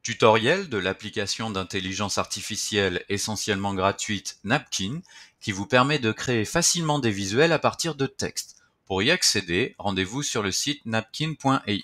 Tutoriel de l'application d'intelligence artificielle essentiellement gratuite Napkin qui vous permet de créer facilement des visuels à partir de texte. Pour y accéder, rendez-vous sur le site napkin.ai.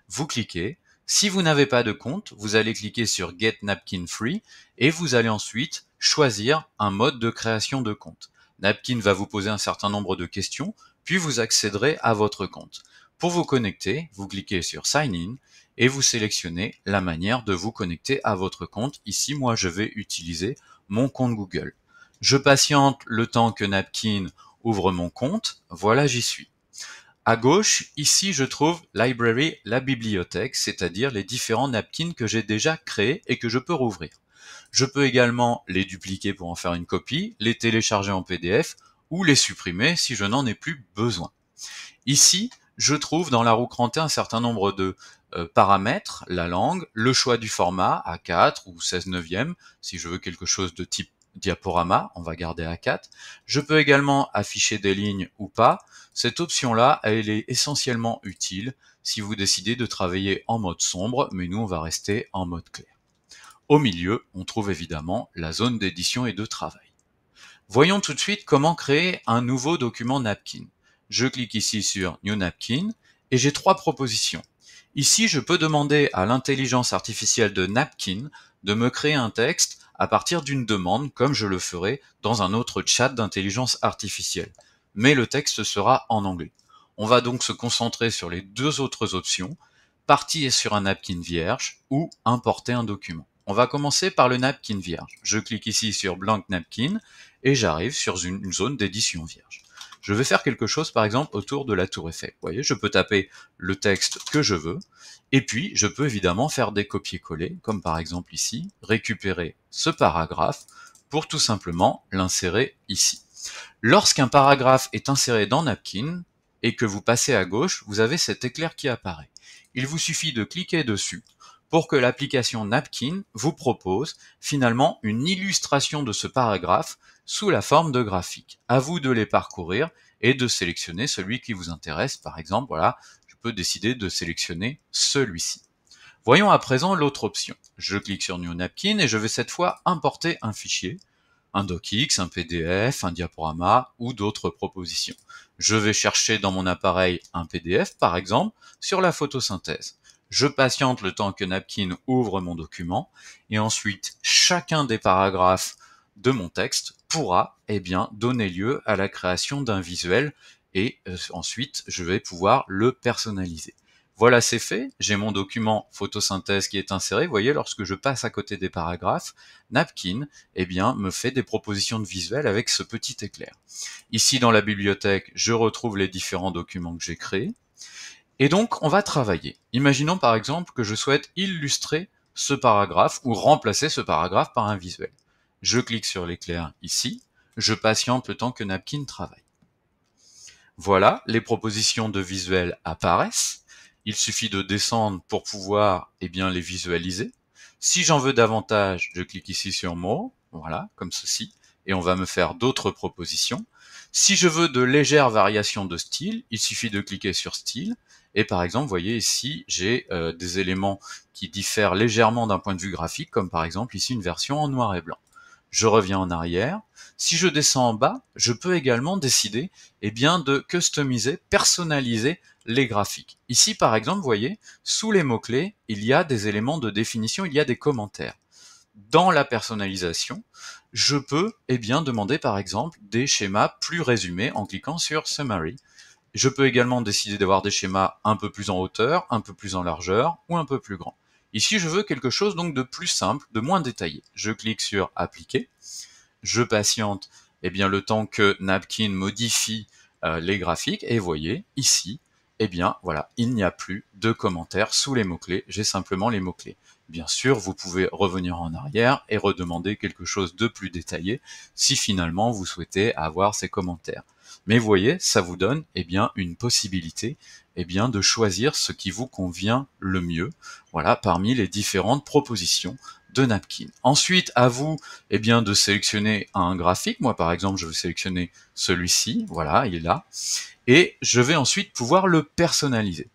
Vous cliquez. Si vous n'avez pas de compte, vous allez cliquer sur Get Napkin Free et vous allez ensuite choisir un mode de création de compte. Napkin va vous poser un certain nombre de questions, puis vous accéderez à votre compte. Pour vous connecter, vous cliquez sur Sign In et vous sélectionnez la manière de vous connecter à votre compte. Ici, moi, je vais utiliser mon compte Google. Je patiente le temps que Napkin ouvre mon compte. Voilà, j'y suis. À gauche, ici, je trouve Library, la bibliothèque, c'est-à-dire les différents napkins que j'ai déjà créés et que je peux rouvrir. Je peux également les dupliquer pour en faire une copie, les télécharger en PDF ou les supprimer si je n'en ai plus besoin. Ici, je trouve dans la roue crantée un certain nombre de paramètres, la langue, le choix du format A4 ou 16 neuvième, si je veux quelque chose de type diaporama, on va garder A4. Je peux également afficher des lignes ou pas. Cette option-là, elle est essentiellement utile si vous décidez de travailler en mode sombre, mais nous on va rester en mode clair. Au milieu, on trouve évidemment la zone d'édition et de travail. Voyons tout de suite comment créer un nouveau document Napkin. Je clique ici sur New Napkin et j'ai trois propositions. Ici, je peux demander à l'intelligence artificielle de Napkin de me créer un texte à partir d'une demande, comme je le ferai dans un autre chat d'intelligence artificielle. Mais le texte sera en anglais. On va donc se concentrer sur les deux autres options, partir sur un napkin vierge ou importer un document. On va commencer par le napkin vierge. Je clique ici sur Blank Napkin et j'arrive sur une zone d'édition vierge. Je vais faire quelque chose par exemple autour de la tour Eiffel. Vous voyez, je peux taper le texte que je veux et puis je peux évidemment faire des copier-coller, comme par exemple ici, récupérer ce paragraphe pour tout simplement l'insérer ici. Lorsqu'un paragraphe est inséré dans Napkin et que vous passez à gauche, vous avez cet éclair qui apparaît. Il vous suffit de cliquer dessus pour que l'application Napkin vous propose finalement une illustration de ce paragraphe sous la forme de graphiques. À vous de les parcourir et de sélectionner celui qui vous intéresse. Par exemple, voilà, je peux décider de sélectionner celui-ci. Voyons à présent l'autre option. Je clique sur New Napkin et je vais cette fois importer un fichier, un docx, un PDF, un diaporama ou d'autres propositions. Je vais chercher dans mon appareil un PDF, par exemple, sur la photosynthèse. Je patiente le temps que Napkin ouvre mon document et ensuite chacun des paragraphes de mon texte pourra donner lieu à la création d'un visuel et ensuite je vais pouvoir le personnaliser. Voilà, c'est fait, j'ai mon document photosynthèse qui est inséré. Vous voyez, lorsque je passe à côté des paragraphes, Napkin me fait des propositions de visuels avec ce petit éclair. Ici, dans la bibliothèque, je retrouve les différents documents que j'ai créés. Et donc, on va travailler. Imaginons par exemple que je souhaite illustrer ce paragraphe ou remplacer ce paragraphe par un visuel. Je clique sur l'éclair ici, je patiente le temps que Napkin travaille. Voilà, les propositions de visuels apparaissent. Il suffit de descendre pour pouvoir les visualiser. Si j'en veux davantage, je clique ici sur More, voilà, comme ceci, et on va me faire d'autres propositions. Si je veux de légères variations de style, il suffit de cliquer sur Style, et par exemple, vous voyez ici, j'ai des éléments qui diffèrent légèrement d'un point de vue graphique, comme par exemple ici une version en noir et blanc. Je reviens en arrière. Si je descends en bas, je peux également décider de customiser, personnaliser les graphiques. Ici, par exemple, vous voyez, sous les mots-clés, il y a des éléments de définition, il y a des commentaires. Dans la personnalisation, je peux demander par exemple des schémas plus résumés en cliquant sur Summary. Je peux également décider d'avoir des schémas un peu plus en hauteur, un peu plus en largeur ou un peu plus grand. Ici, je veux quelque chose donc de plus simple, de moins détaillé. Je clique sur Appliquer. Je patiente le temps que Napkin modifie les graphiques et voyez ici, voilà, il n'y a plus de commentaires sous les mots-clés, j'ai simplement les mots-clés. Bien sûr, vous pouvez revenir en arrière et redemander quelque chose de plus détaillé si finalement vous souhaitez avoir ces commentaires. Mais vous voyez, ça vous donne une possibilité de choisir ce qui vous convient le mieux, voilà, parmi les différentes propositions de Napkin. Ensuite, à vous de sélectionner un graphique. Moi, par exemple, je vais sélectionner celui-ci. Voilà, il est là. Et je vais ensuite pouvoir le personnaliser.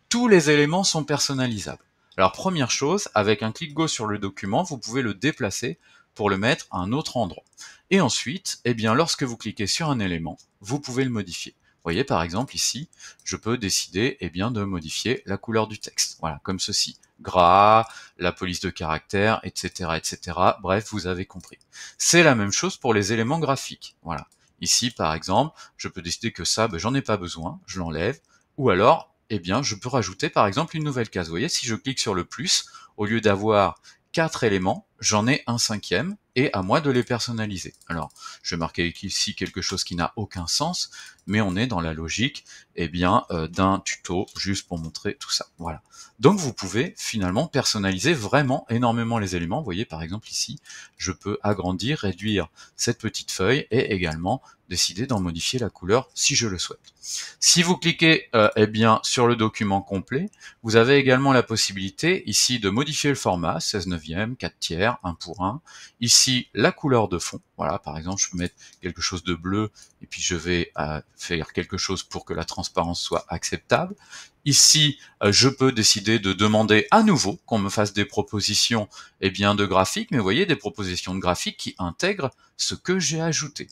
Tous les éléments sont personnalisables. Alors première chose, avec un clic gauche sur le document, vous pouvez le déplacer pour le mettre à un autre endroit. Et ensuite, eh bien, lorsque vous cliquez sur un élément, vous pouvez le modifier. Vous voyez par exemple ici, je peux décider bien, de modifier la couleur du texte. Voilà, comme ceci. Gras, la police de caractère, etc., etc. Bref, vous avez compris. C'est la même chose pour les éléments graphiques. Voilà. Ici, par exemple, je peux décider que ça, j'en ai pas besoin, je l'enlève. Ou alors, je peux rajouter par exemple une nouvelle case. Vous voyez, si je clique sur le plus, au lieu d'avoir 4 éléments, j'en ai un cinquième, et à moi de les personnaliser. Alors, je vais marquer ici quelque chose qui n'a aucun sens, mais on est dans la logique d'un tuto, juste pour montrer tout ça. Voilà. Donc vous pouvez finalement personnaliser vraiment énormément les éléments. Vous voyez par exemple ici, je peux agrandir, réduire cette petite feuille, et également décider d'en modifier la couleur si je le souhaite. Si vous cliquez sur le document complet, vous avez également la possibilité ici de modifier le format, 16/9, 4/3, 1 pour 1. Ici, la couleur de fond. Voilà, par exemple, je peux mettre quelque chose de bleu, et puis je vais faire quelque chose pour que la transparence soit acceptable. Ici, je peux décider de demander à nouveau qu'on me fasse des propositions de graphiques, mais vous voyez, des propositions de graphiques qui intègrent ce que j'ai ajouté.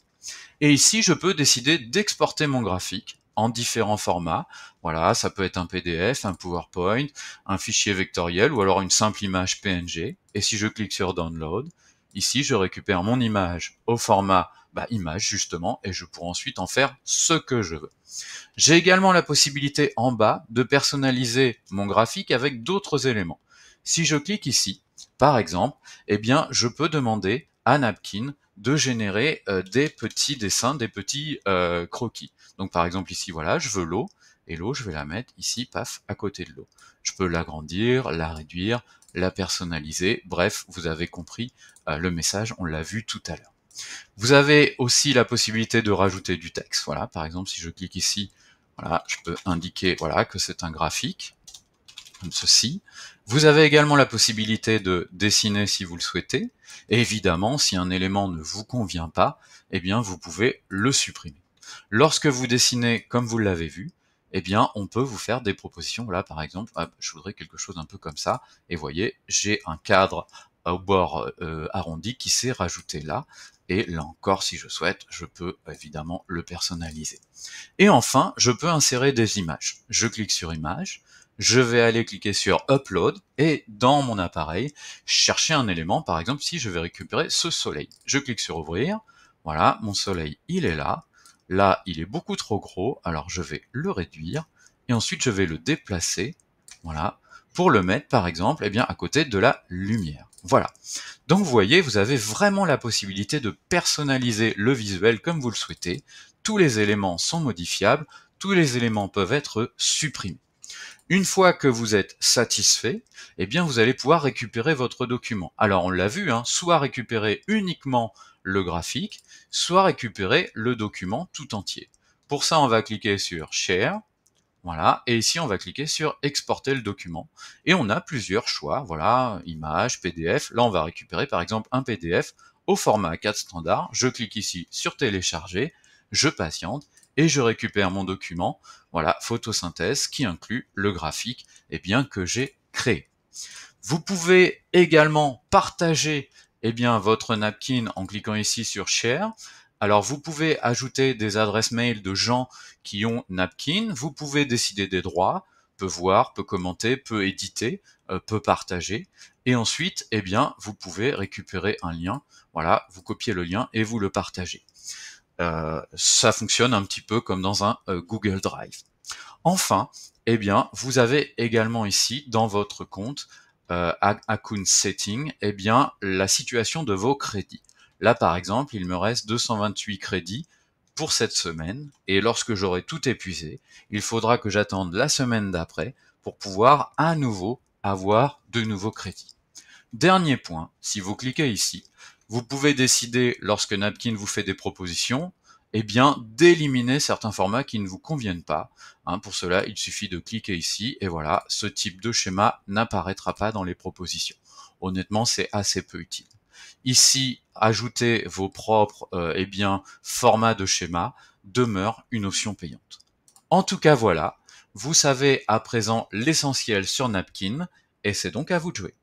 Et ici, je peux décider d'exporter mon graphique en différents formats. Voilà, ça peut être un PDF, un PowerPoint, un fichier vectoriel ou alors une simple image PNG. Et si je clique sur Download, ici, je récupère mon image au format image justement, et je pourrai ensuite en faire ce que je veux. J'ai également la possibilité en bas de personnaliser mon graphique avec d'autres éléments. Si je clique ici, par exemple, je peux demander à Napkin de générer des petits dessins, des petits croquis. Donc par exemple ici, voilà, je veux l'eau, et l'eau, je vais la mettre ici, paf, à côté de l'eau. Je peux l'agrandir, la réduire, la personnaliser, bref, vous avez compris le message, on l'a vu tout à l'heure. Vous avez aussi la possibilité de rajouter du texte. Voilà, par exemple, si je clique ici, voilà, je peux indiquer que c'est un graphique, comme ceci. Vous avez également la possibilité de dessiner si vous le souhaitez. Et évidemment, si un élément ne vous convient pas, vous pouvez le supprimer. Lorsque vous dessinez comme vous l'avez vu, on peut vous faire des propositions. Voilà, par exemple, je voudrais quelque chose un peu comme ça. Et voyez, j'ai un cadre au bord arrondi qui s'est rajouté là. Et là encore, si je souhaite, je peux évidemment le personnaliser. Et enfin, je peux insérer des images. Je clique sur Images, je vais aller cliquer sur Upload, et dans mon appareil, chercher un élément. Par exemple, si je vais récupérer ce soleil. Je clique sur Ouvrir, voilà, mon soleil, il est là. Là, il est beaucoup trop gros, alors je vais le réduire, et ensuite je vais le déplacer, voilà, pour le mettre, par exemple, à côté de la lumière. Voilà. Donc vous voyez, vous avez vraiment la possibilité de personnaliser le visuel comme vous le souhaitez. Tous les éléments sont modifiables, tous les éléments peuvent être supprimés. Une fois que vous êtes satisfait, vous allez pouvoir récupérer votre document. Alors on l'a vu, soit récupérer uniquement le graphique, soit récupérer le document tout entier. Pour ça, on va cliquer sur Share. Voilà, et ici on va cliquer sur exporter le document, et on a plusieurs choix, voilà, image, PDF, là on va récupérer par exemple un PDF au format A4 standard, je clique ici sur télécharger, je patiente, et je récupère mon document, voilà, photosynthèse, qui inclut le graphique que j'ai créé. Vous pouvez également partager votre napkin en cliquant ici sur Share. Alors vous pouvez ajouter des adresses mail de gens qui ont Napkin, vous pouvez décider des droits, peut voir, peut commenter, peut éditer, peut partager, et ensuite vous pouvez récupérer un lien, voilà, vous copiez le lien et vous le partagez. Ça fonctionne un petit peu comme dans un Google Drive. Enfin, vous avez également ici dans votre compte Account Setting, la situation de vos crédits. Là, par exemple, il me reste 228 crédits pour cette semaine, et lorsque j'aurai tout épuisé, il faudra que j'attende la semaine d'après pour pouvoir à nouveau avoir de nouveaux crédits. Dernier point, si vous cliquez ici, vous pouvez décider, lorsque Napkin vous fait des propositions, d'éliminer certains formats qui ne vous conviennent pas. Pour cela, il suffit de cliquer ici, et voilà, ce type de schéma n'apparaîtra pas dans les propositions. Honnêtement, c'est assez peu utile. Ici, ajouter vos propres formats de schéma demeure une option payante. En tout cas, voilà, vous savez à présent l'essentiel sur Napkin, et c'est donc à vous de jouer.